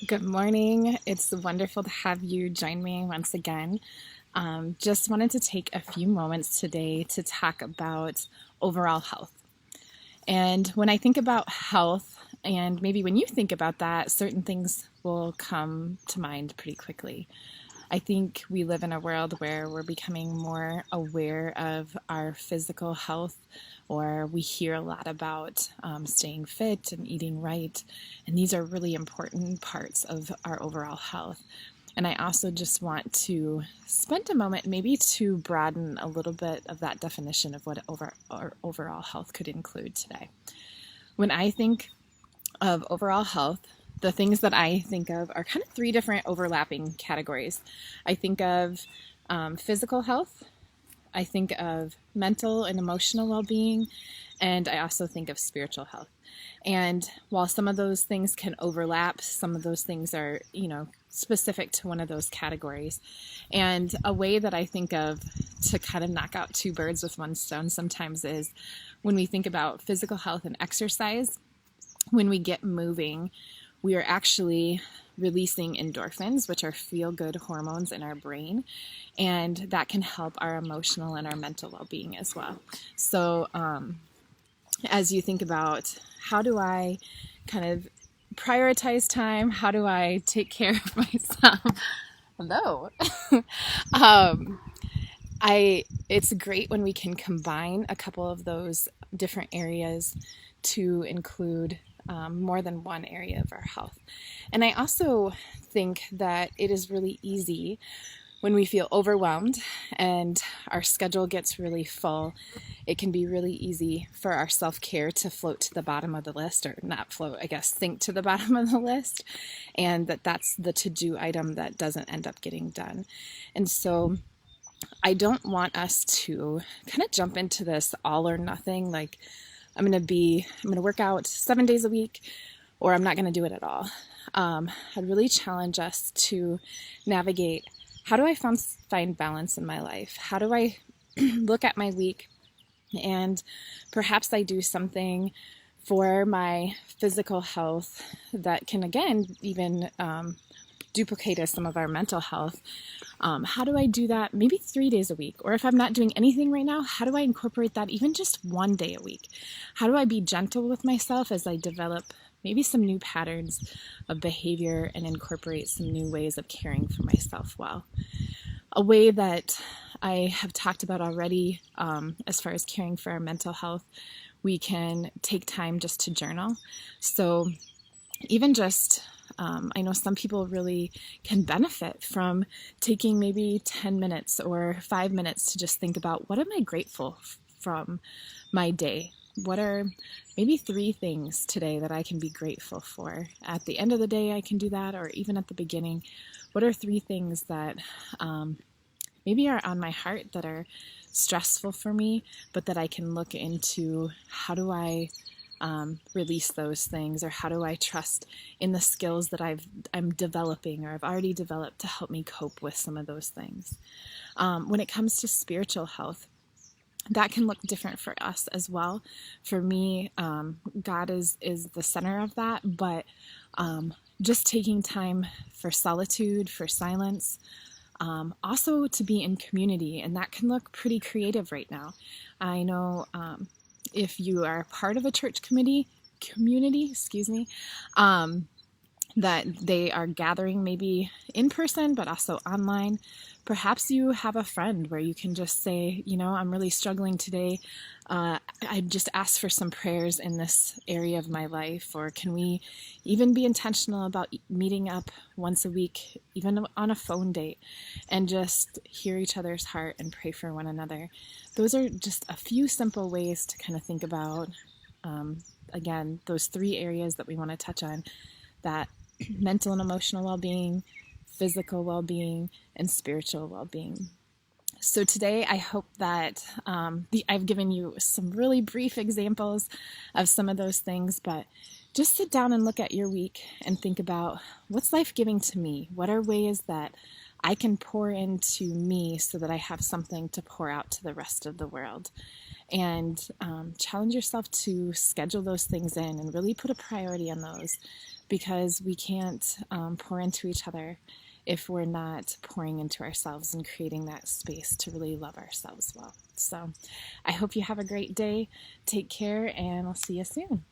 Good morning. It's wonderful to have you join me once again. Just wanted to take a few moments today to talk about overall health. And when I think about health, and maybe when you think about that, certain things will come to mind pretty quickly. I think we live in a world where we're becoming more aware of our physical health, or we hear a lot about staying fit and eating right. And these are really important parts of our overall health. And I also just want to spend a moment maybe to broaden a little bit of that definition of what overall health could include today. When I think of overall health, the things that I think of are kind of three different overlapping categories. I think of physical health, I think of mental and emotional well being, and I also think of spiritual health. And while some of those things can overlap, some of those things are, specific to one of those categories. And a way that I think of to kind of knock out two birds with one stone sometimes is when we think about physical health and exercise, when we get moving, we are actually releasing endorphins, which are feel-good hormones in our brain, and that can help our emotional and our mental well-being as well. So as you think about how do I kind of prioritize time, how do I take care of myself? Hello. um, it's great when we can combine a couple of those different areas to include more than one area of our health. And I also think that it is really easy when we feel overwhelmed and our schedule gets really full. It can be really easy for our self-care to float to the bottom of the list, or not float, I guess, sink to the bottom of the list, and that's the to-do item that doesn't end up getting done. And so I don't want us to kind of jump into this all or nothing, like I'm going to work out 7 days a week, or I'm not going to do it at all. I'd really challenge us to navigate, how do I find balance in my life? How do I look at my week and perhaps I do something for my physical health that can, again, even duplicate as some of our mental health. How do I do that maybe 3 days a week? Or if I'm not doing anything right now, how do I incorporate that even just 1 day a week? How do I be gentle with myself as I develop maybe some new patterns of behavior and incorporate some new ways of caring for myself well? A way that I have talked about already, as far as caring for our mental health, we can take time just to journal. So even just I know some people really can benefit from taking maybe 10 minutes or 5 minutes to just think about, what am I grateful from my day? What are maybe 3 things today that I can be grateful for? At the end of the day, I can do that, or even at the beginning. What are 3 things that maybe are on my heart that are stressful for me, but that I can look into? How do I release those things, or how do I trust in the skills that I'm developing or I've already developed to help me cope with some of those things? When it comes to spiritual health, that can look different for us as well. For me, God is the center of that, but just taking time for solitude, for silence, also to be in community, and that can look pretty creative right now. I know if you are part of a church community, that they are gathering maybe in person, but also online. Perhaps you have a friend where you can just say, I'm really struggling today. I just ask for some prayers in this area of my life. Or can we even be intentional about meeting up once a week, even on a phone date, and just hear each other's heart and pray for one another? Those are just a few simple ways to kind of think about, again, those 3 areas that we want to touch on: that mental and emotional well-being, physical well-being, and spiritual well-being. So today, I hope that I've given you some really brief examples of some of those things, but just sit down and look at your week and think about, what's life giving to me? What are ways that I can pour into me so that I have something to pour out to the rest of the world? And challenge yourself to schedule those things in and really put a priority on those. because we can't pour into each other if we're not pouring into ourselves and creating that space to really love ourselves well. So I hope you have a great day. Take care, and I'll see you soon.